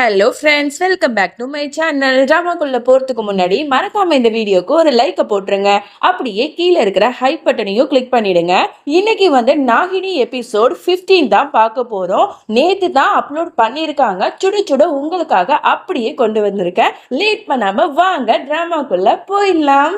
Hello friends, welcome back to my channel. ட்ராமாக்குள்ள போறதுக்கு முன்னாடி மறக்காம இந்த வீடியோக்கு ஒரு லைக்கை போட்டுருங்க. அப்படியே கீழே இருக்கிற ஹைப் பட்டனையும் கிளிக் பண்ணிடுங்க. இன்னைக்கு நாகினி எபிசோட் 15 தான் பார்க்க போறோம். நேத்து தான் அப்லோட் பண்ணியிருக்காங்க. சுட சுட உங்களுக்காக அப்படியே கொண்டு வந்திருக்கேன். லேட் பண்ணாம வாங்க ட்ராமாக்குள்ள போயிடலாம்.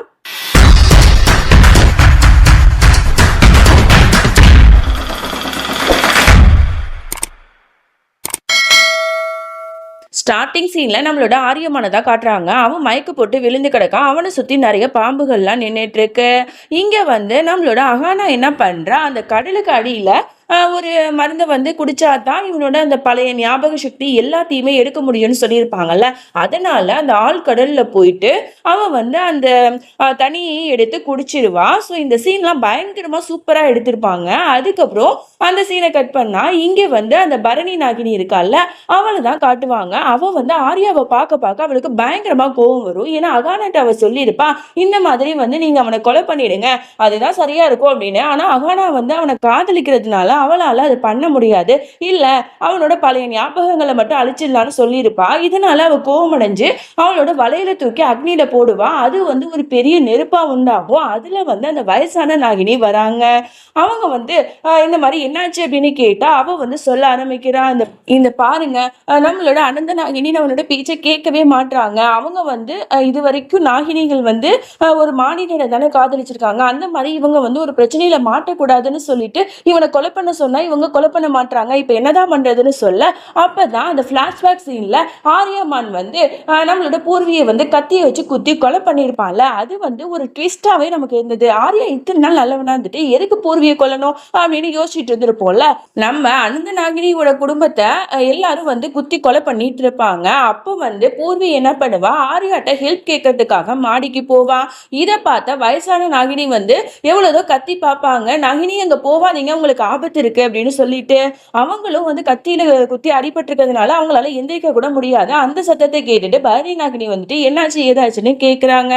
ஸ்டார்டிங் சீன்ல நம்மளோட ஆரியமான தான் காட்டுறாங்க. அவன் மயக்கு போட்டு விழுந்து கிடக்கான். அவனை சுத்தி நிறைய பாம்புகள்லாம் நின்றுட்டு இருக்கு. இங்க நம்மளோட அகானா என்ன பண்றா, அந்த கடலுக்கு அடியில ஒரு மருந்தை குடிச்சாதான் இவனோட அந்த பழைய ஞாபக சக்தி எல்லாத்தையுமே எடுக்க முடியும்னு சொல்லியிருப்பாங்கல்ல. அதனால அந்த ஆழ்கடல்ல போயிட்டு அவன் அந்த தண்ணியை எடுத்து குடிச்சிருவா. ஸோ இந்த சீன்லாம் பயங்கரமா சூப்பரா எடுத்திருப்பாங்க. அதுக்கப்புறம் அந்த சீனை கட் பண்ணா இங்க அந்த பரணி நாகினி இருக்கால, அவளை தான் காட்டுவாங்க. அவ ஆர்யாவை பார்க்க பார்க்க அவளுக்கு பயங்கரமா கோவம் வரும். ஏன்னா அகானாட்ட அவ சொல்லியிருப்பா, இந்த மாதிரி நீங்க அவனை கொலை பண்ணிடுங்க, அதுதான் சரியா இருக்கும் அப்படின்னு. ஆனா அகானா அவனை காதலிக்கிறதுனால அவளால அது பண்ண முடியாது. இல்ல, அவனோட பழைய ஞாபகங்களை மட்டும் அழிச்சிடலான்னு சொல்லியிருப்பா. இதனால அவ கோவமடைஞ்சு அவளோட வலையில தூக்கி அக்னியில போடுவா. அது ஒரு பெரிய நெருப்பா உண்டாகும். அதுல அந்த வயசான நாகினி வராங்க. அவங்க இந்த மாதிரி என்னாச்சு அப்படின்னு கேட்டா அவ சொல்ல ஆரம்பிக்கிறா, இந்த பாருங்க, நம்மளோட அனந்த நாகினி அவனோட பேச்சை கேட்கவே மாட்டாங்க. அவங்க இது வரைக்கும் நாகினிகள் ஒரு மாநில தானே காதலிச்சிருக்காங்க. அந்த மாதிரி இவங்க ஒரு பிரச்சனையில மாட்டக்கூடாதுன்னு சொல்லிட்டு இவனை கொலை பண்ண சொன்னா இவங்க கொலை பண்ண மாட்டாங்க. இப்ப என்னதான் பண்றதுன்னு சொல்ல, அப்பதான் அந்த பிளாஷ்பேக் சீன்ல ஆரியமான் நம்மளோட பூர்வியை கத்தியை வச்சு குத்தி கொலை பண்ணிருப்பான்ல. அது ஒரு ட்விஸ்டாவே நமக்கு இருந்தது. ஆரியா இத்தனை நாள் நல்லவனா இருந்துட்டு எதுக்கு பூர்வியை கொல்லணும் அப்படின்னு யோசிச்சுட்டு இருந்திருப்போம்ல. நம்ம அனந்த நாகினியோட குடும்பத்தை எல்லாரும் குத்தி கொலை பண்ணிட்டு இருப்பாங்க. அப்போ பூர்வி என்ன பண்ணுவா, ஆரியாட்ட ஹெல்ப் கேட்கறதுக்காக மாடிக்கு போவா. இதை பார்த்த வயசான நாகினி எவ்வளவுதோ கத்தி பார்ப்பாங்க. நாகினி அங்க போவாதீங்க, உங்களுக்கு ஆபத்து இருக்கு அப்படின்னு சொல்லிட்டு அவங்களும் கத்தியில குத்தி அடிபட்டு இருக்கிறதுனால அவங்களால எந்திரிக்க கூட முடியாது. அந்த சத்தத்தை கேட்டுட்டு பரணி நாகினி என்னாச்சு ஏதாச்சுன்னு கேக்குறாங்க.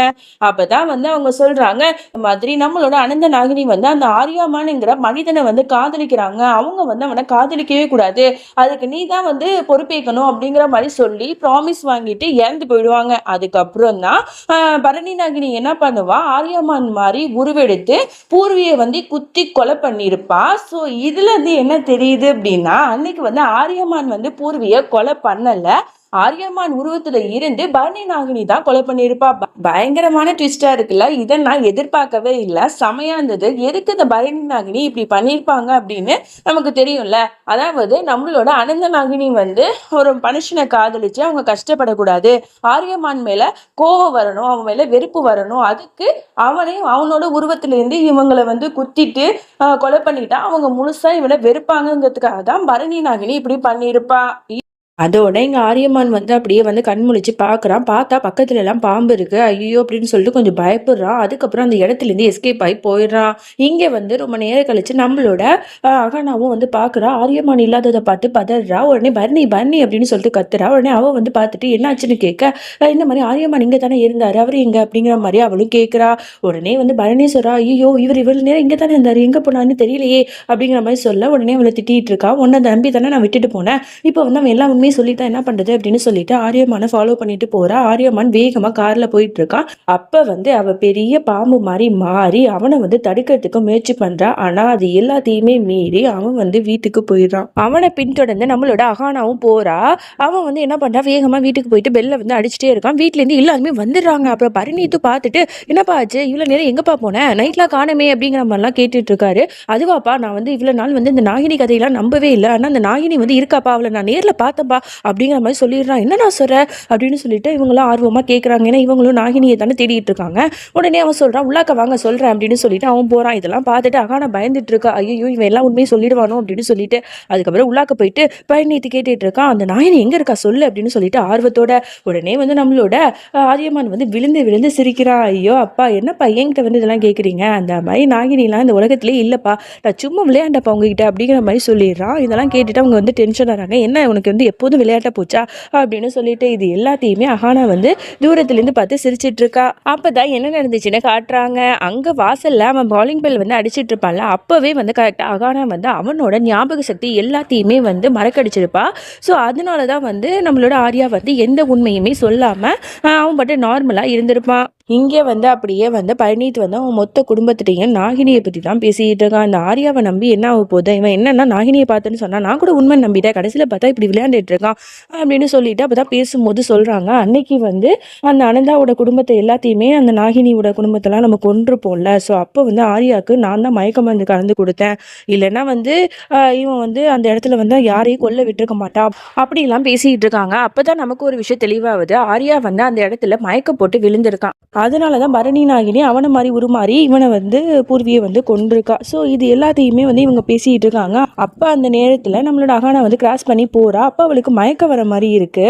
அப்பதான் அவங்க சொல்றாங்க, மாதிரி நம்மளோட அனந்த நாகினி அந்த ஆரியாமான்ங்கிற மனிதனை காதலிக்கிறாங்க. அவங்க அவனை காதலிக்கவே கூடாது, அதுக்கு நீ தான் பொறுப்பேற்கணும் அப்படிங்கிற மாதிரி சொல்லி ப்ராமிஸ் வாங்கிட்டு இறந்து போயிடுவாங்க. அதுக்கப்புறம் தான் பரணி நாகினி என்ன பண்ணுவா, ஆரியாமான் மாதிரி உருவெடுத்து பூர்வியை குத்தி கொலை பண்ணிருப்பா. ஸோ இதுல என்ன தெரியுது அப்படின்னா, அன்னைக்கு ஆரியமான் பூர்வியை கொலை பண்ணல, ஆரியமான் உருவத்துல இருந்து பரணி நாகினி தான் கொலை பண்ணியிருப்பா. பயங்கரமான ட்விஸ்டா இருக்குல்ல. இதை நான் எதிர்பார்க்கவே இல்லை, செமையா இருந்தது. எதுக்கு இந்த பரணி நாகினி இப்படி பண்ணியிருப்பாங்க அப்படின்னு நமக்கு தெரியும்ல. அதாவது நம்மளோட அனந்த நாகினி ஒரு மனுஷனை காதலிச்சு அவங்க கஷ்டப்படக்கூடாது, ஆரியமான் மேல கோபம் வரணும், அவன் மேல வெறுப்பு வரணும், அதுக்கு அவனோட உருவத்துல இருந்து இவங்களை குத்திட்டு கொலை பண்ணிட்டா அவங்க முழுசா இவனை வெறுப்பாங்கிறதுக்காக தான் பரணி நாகினி இப்படி பண்ணியிருப்பா. அதோட இங்க ஆரியமான் அப்படியே கண் முழிச்சு பாக்குறான். பார்த்தா பக்கத்துல எல்லாம் பாம்பு இருக்கு. ஐயோ அப்படின்னு சொல்லிட்டு கொஞ்சம் பயப்படுறான். அதுக்கப்புறம் அந்த இடத்துல இருந்து எஸ்கேப் ஆகி போயிடுறான். இங்க ரொம்ப நேரம் கழிச்சு நம்மளோட அகனாவும் பாக்குறா. ஆரியமான் இல்லாததை பார்த்து பதறா. உடனே பரணி பரணி அப்படின்னு சொல்லிட்டு கத்துறா. உடனே அவ பார்த்துட்டு என்னாச்சுன்னு கேட்க, இந்த மாதிரி ஆரியமான் இங்க தானே இருந்தாரு, அவரு எங்க அப்படிங்கிற மாதிரி அவளும் கேட்கிறா. உடனே பரணி சொல்றா, ஐயோ இவ்வளவு நேரம் இங்க தானே இருந்தாரு, எங்க போனான்னு தெரியலையே அப்படிங்கிற மாதிரி சொல்ல, உடனே அவளை திட்டிட்டு இருக்கா. உன்னை நம்பி தானே நான் விட்டுட்டு போனேன், இப்போ அவன் எல்லாம் உண்மையை சொல்லிட்டா என்ன பண்றது அப்படின்னு சொல்லிட்டு ஆரியமான ஃபாலோ பண்ணிட்டு போறா. ஆரியமான் வேகமா கார்ல போயிட்டு இருக்கான். அப்ப அவ பெரிய பாம்பு மாதிரி மாறி அவனை தடுக்கிறதுக்கு முயற்சி பண்றா. ஆனா அது எல்லாத்தையுமே மீறி அவன் வீட்டுக்கு போயிடுறான். அவனை பின்தொடர்ந்து நம்மளோட அகானாவும் போறா. அவன் என்ன பண்றா, வேகமா வீட்டுக்கு போயிட்டு பெல்ல அடிச்சுட்டே இருக்கான். வீட்டுல இருந்து எல்லாருமே வந்துடுறாங்க. அப்புறம் பரிணீத்து பார்த்துட்டு, என்னப்பா ஆச்சு, இவ்வளவு நேரம் எங்கப்பா போனேன், நைட்லாம் காணமே அப்படிங்கிற மாதிரிலாம் கேட்டுட்டு இருக்காரு. அதுவாப்பா, நான் இவ்வளவு நாள் இந்த நாகினி கதையெல்லாம் நம்பவே இல்லை, ஆனா அந்த நாகினி இருக்காப்பா, அவளை நான் நேர்ல பார்த்தப்பா அப்படிங்கிற மாதிரி சொல்லிடுறான். என்ன நான் சொல்ற அப்படின்னு சொல்லிட்டு இவங்களாம் ஆர்வமா கேட்கறாங்க. ஏன்னா இவங்களும் நாகினியை தானே தேடிட்டு இருக்காங்க. உடனே அவன் சொல்றான், உள்ளாக்க வாங்க சொல்றேன் அப்படின்னு சொல்லிட்டு அவன் போறான். இதெல்லாம் பார்த்துட்டு அகானா பயந்துட்டு இருக்கா. ஐயோ இவன் எல்லாம் உண்மையை சொல்லிடுவானோ அப்படின்னு சொல்லிட்டு அதுக்கப்புறம் உள்ளாக்க போயிட்டு பழனித்து கேட்டுட்டு இருக்கான். அந்த நாகினி எங்க இருக்கா சொல்லு அப்படின்னு சொல்லிட்டு ஆர்வத்தோட. உடனே நம்மளோட ஆரியமான் விழுந்து விழுந்து சிரிக்கிறான். ஐயோ அப்பா, என்னப்பா என்கிட்ட இதெல்லாம் கேட்குறீங்க, அந்த மாதிரி நாகினிலாம் இந்த உலகத்திலே இல்லப்பா, நான் சும்மா விளையாண்டப்பா உங்ககிட்ட அப்படிங்கிற மாதிரி சொல்லிடுறான். இதெல்லாம் கேட்டுட்டு அவங்க டென்ஷன் ஆகிறாங்க. என்ன உனக்கு எப்போதும் போதும் விளையாட்ட போச்சா அப்படின்னு சொல்லிட்டு இது எல்லாத்தையுமே அஹானா வந்து தூரத்துலேருந்து பார்த்து சிரிச்சிட்டு இருக்கா. அப்பதான் என்ன நடந்துச்சுன்னு காட்டுறாங்க. அங்க வாசல்ல அவன் பாலிங் பெல் வந்து அடிச்சிட்டு இருப்பான்ல, அப்பவே வந்து கரெக்டா அகானா வந்து அவனோட ஞாபக சக்தி எல்லாத்தையுமே வந்து மறக்கடிச்சிருப்பா. ஸோ அதனால தான் வந்து நம்மளோட ஆர்யா வந்து எந்த உண்மையுமே சொல்லாம அவன் பாட்டு நார்மலா இருந்திருப்பான். இங்கே வந்து அப்படியே வந்து பழனித் வந்து அவன் மொத்த குடும்பத்திட்டையும் நாகினியை பற்றி தான் பேசிக்கிட்டு இருக்கான். அந்த ஆர்யாவை நம்பி என்ன ஆக போகுது, இவன் என்னன்னா நாகினியை பார்த்துன்னு சொன்னா நான் கூட உண்மை நம்பிட்டேன், கடைசியில் பார்த்தா இப்படி விளையாண்டுட்டு இருக்கான் அப்படின்னு சொல்லிட்டு அப்பதான் பேசும்போது சொல்றாங்க, அன்னைக்கு வந்து அந்த அனந்தாவோட குடும்பத்தை எல்லாத்தையுமே அந்த நாகினியோட குடும்பத்தெல்லாம் நம்ம கொன்றுப்போம்ல. ஸோ அப்போ வந்து ஆர்யாவுக்கு நான் தான் மயக்க மருந்து கலந்து கொடுத்தேன், இல்லைன்னா வந்து இவன் வந்து அந்த இடத்துல வந்து யாரையும் கொல்ல விட்டுருக்க மாட்டான் அப்படிலாம் பேசிக்கிட்டு இருக்காங்க. அப்பதான் நமக்கு ஒரு விஷயம் தெளிவாகுது, ஆர்யா வந்து அந்த இடத்துல மயக்க போட்டு விழுந்திருக்கான். அதனாலதான் பரணி நாகினி அவனை மாதிரி உருமாறி இவனை வந்து பூர்வியை வந்து கொண்டிருக்கா. ஸோ இது எல்லாத்தையுமே வந்து இவங்க பேசிக்கிட்டு இருக்காங்க. அப்போ அந்த நேரத்தில் நம்மளோட அகானா வந்து கிராஸ் பண்ணி போறா. அப்போ அவளுக்கு மயக்க வர மாதிரி இருக்கு.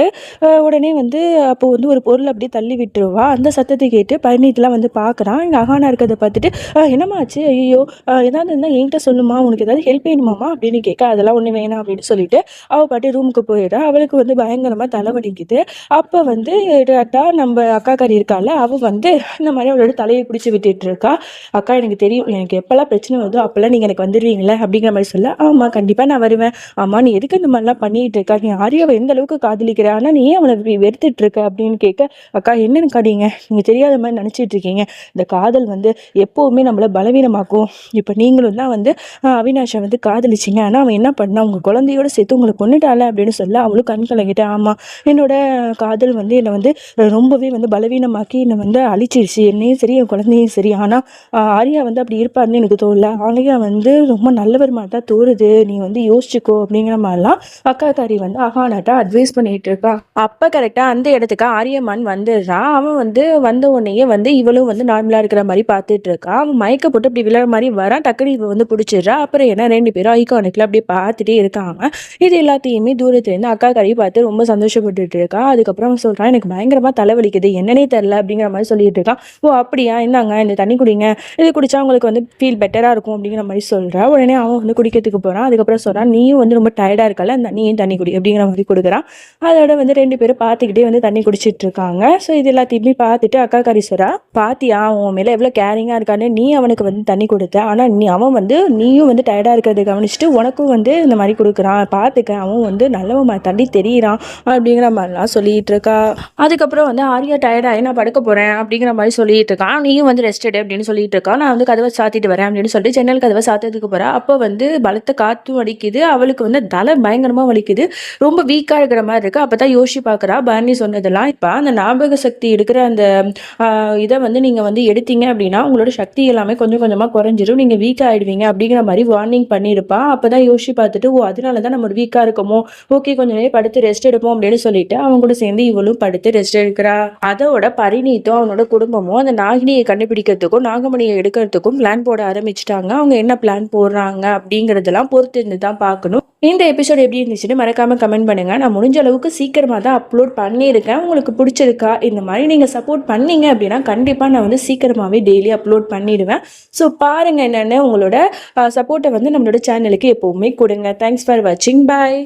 உடனே வந்து அப்போ வந்து ஒரு பொருள் அப்படியே தள்ளி விட்டுருவா. அந்த சத்தத்தை கேட்டு பழனித்தெலாம் வந்து பார்க்குறான். இங்கே அகானா இருக்கிறத பார்த்துட்டு என்னமாச்சு, ஐயோ ஏதாவது இருந்தால் என்கிட்ட சொல்லுமா, உனக்கு ஏதாவது ஹெல்ப் வேணுமாமா அப்படின்னு கேட்க, அதெல்லாம் ஒன்றும் வேணாம் அப்படின்னு சொல்லிட்டு அவள் பாட்டு ரூமுக்கு போயிடுறா. அவளுக்கு வந்து பயங்கரமாக தலைவலிக்குது. அப்போ வந்து நம்ம அக்கா கறி இருக்கால, அவள் வந்து இந்த மாதிரி அவளோட தலையை பிடிச்சி விட்டுட்டு இருக்கா. அக்கா எனக்கு தெரியும், எனக்கு எப்பெல்லாம் பிரச்சனை வருதோ அப்பெல்லாம் நீங்கள் எனக்கு வந்துடுவீங்களே அப்படிங்கிற மாதிரி சொல்ல, ஆமாம் கண்டிப்பாக நான் வருவேன். ஆமாம் நீ எதுக்கு இந்த மாதிரிலாம் பண்ணிட்டு இருக்கா, நீ ஆர்யாவை எந்த அளவுக்கு காதலிக்கிற, ஆனால் நீ ஏன் அவனை வெறுத்துட்டு இருக்க அப்படின்னு கேட்க, அக்கா என்னன்னு காடிங்க, நீங்கள் தெரியாத மாதிரி நினச்சிட்டு இருக்கீங்க, இந்த காதல் வந்து எப்போவுமே நம்மளை பலவீனமாக்கும். இப்போ நீங்களும் தான் வந்து அவினாஷை வந்து காதலிச்சிங்க, ஆனால் அவன் என்ன பண்ணா உங்கள் குழந்தையோடு சேர்த்து உங்களை கொண்டுட்டால அப்படின்னு சொல்ல, அவளும் கண் கலங்கிட்டேன். ஆமாம் என்னோட காதல் வந்து என்னை வந்து ரொம்பவே வந்து பலவீனமாக்கி என்னை வந்து அழிச்சிருச்சு, என்னையும் சரி என் குழந்தையும் சரி. ஆனால் ஆர்யா வந்து அப்படி இருப்பாருன்னு எனக்கு தோணல, ஆர்யா வந்து ரொம்ப நல்லவர் மாதிரி தான் தோறுது, நீ வந்து யோசிச்சுக்கோ அப்படிங்கிற மாதிரிலாம் அக்காக்காரி வந்து அகானாட்டா அட்வைஸ் பண்ணிட்டு இருக்கா. அப்போ கரெக்டாக அந்த இடத்துக்கு ஆரியமான் வந்துடுறான். அவன் வந்து வந்த உடனேயே வந்து இவளும் வந்து நார்மலாக இருக்கிற மாதிரி பார்த்துட்டு இருக்கா. அவன் மயக்க போட்டு அப்படி விளையாட மாதிரி வரான். டக்குனு இவ வந்து பிடிச்சிடுறா. அப்புறம் என்ன ரெண்டு பேரும் ஐகானிக்கில் அப்படியே பார்த்துட்டே இருக்காங்க. இது எல்லாத்தையுமே தூரத்துலேருந்து அக்காக்காரி பார்த்து ரொம்ப சந்தோஷப்பட்டுட்டு இருக்கா. அதுக்கப்புறம் சொல்கிறான், எனக்கு பயங்கரமாக தலைவலிக்குது, என்னன்னே தெரில அப்படிங்கிற மாதிரி சொல்லிட்டு இருக்கான். ஓ அப்படியா, இந்தாங்க இந்த தண்ணி குடிங்க, இது குடிச்சா உங்களுக்கு வந்து ஃபீல் பெட்டராக இருக்கும் அப்படிங்கிற மாதிரி சொல்கிறா. உடனே அவன் வந்து குடிக்கிறதுக்கு போகிறான். அதுக்கப்புறம் சொல்கிறான், நீயும் வந்து ரொம்ப டயர்டாக இருக்கல, நீயும் தண்ணி குடி அப்படிங்கிற மாதிரி கொடுக்குறான். அதோட வந்து ரெண்டு பேரும் பார்த்துக்கிட்டே வந்து தண்ணி குடிச்சிட்டு இருக்காங்க. ஸோ இது எல்லாத்தையுமே பார்த்துட்டு அக்கா கரிசரா, பாத்தியா உன் மேலே எவ்வளோ கேரிங்காக இருக்கான்னு, நீ அவனுக்கு வந்து தண்ணி கொடுத்த, ஆனால் அவன் வந்து நீயும் வந்து டயர்டாக இருக்கிறத கவனிச்சுட்டு உனக்கும் வந்து இந்த மாதிரி கொடுக்குறான், பார்த்துக்க அவன் வந்து நல்லவன் தண்ணி தெரியிறான் அப்படிங்கிற மாதிரிலாம் சொல்லிட்டு இருக்கா. அதுக்கப்புறம் வந்து ஆர்யா டயர்டாகி நான் படுக்க போகிறேன் அப்படிங்கிற மாதிரி சொல்லிட்டு இருக்கான். நீயும் வந்து ரெஸ்ட் எடு அப்படின்னு சொல்லிட்டு இருக்கான். நான் வந்து கதவை சாத்திட்டு வரேன் அப்படின்னு சொல்லிட்டு ஜன்னல் கதவை சாத்ததுக்கு போகிறேன். அப்போ வந்து பலத்த காற்றும் அடிக்குது. அவளுக்கு வந்து தலை பயங்கரமாக வலிக்குது, ரொம்ப வீக்காக இருக்கிற மாதிரி இருக்குது. அப்போ தான் யோசிச்சு பார்க்குறா, பரணி சொன்னதெல்லாம் இப்போ அந்த ஞாபக சக்தி இருக்கிற அந்த இதை வந்து நீங்கள் வந்து எடுத்தீங்க அப்படின்னா உங்களோட சக்தி எல்லாமே கொஞ்சம் கொஞ்சமாக குறைஞ்சிரும், நீங்கள் வீக் ஆகிடுவீங்க அப்படிங்கிற மாதிரி வார்னிங் பண்ணியிருப்பா. அப்போ தான் யோசிச்சு பார்த்துட்டு, ஓ அதனால தான் நம்ம வீக்காக இருக்கோமோ, ஓகே கொஞ்சம் நேரம் படுத்து ரெஸ்ட் எடுப்போம் அப்படின்னு சொல்லிட்டு அவங்க கூட சேர்ந்து இவளும் படுத்து ரெஸ்ட் எடுக்கிறா. அதோட பரிணீத்தும் அவனோட குடும்பமும் அந்த நாகினியை கண்டுபிடிக்கிறதுக்கும் நாகமணியை எடுக்கிறதுக்கும் பிளான் போட ஆரம்பிச்சிட்டாங்க. அவங்க என்ன பிளான் போடுறாங்க அப்படிங்கிறதெல்லாம் பொறுத்து இருந்து தான் பார்க்கணும். இந்த எபிசோட் எப்படி இருந்துச்சுன்னு மறக்காம கமெண்ட் பண்ணுங்க. நான் முடிஞ்ச அளவுக்கு சீக்கிரமாக தான் அப்லோட் பண்ணியிருக்கேன். உங்களுக்கு பிடிச்சிருக்கா, இந்த மாதிரி நீங்கள் சப்போர்ட் பண்ணீங்க அப்படின்னா கண்டிப்பாக நான் வந்து சீக்கிரமாகவே டெய்லி அப்லோட் பண்ணிடுவேன். ஸோ பாருங்கள், என்னென்ன உங்களோட சப்போர்ட்டை வந்து நம்மளோட சேனலுக்கு எப்போவுமே கொடுங்க. தேங்க்ஸ் ஃபார் வாட்சிங், பாய்.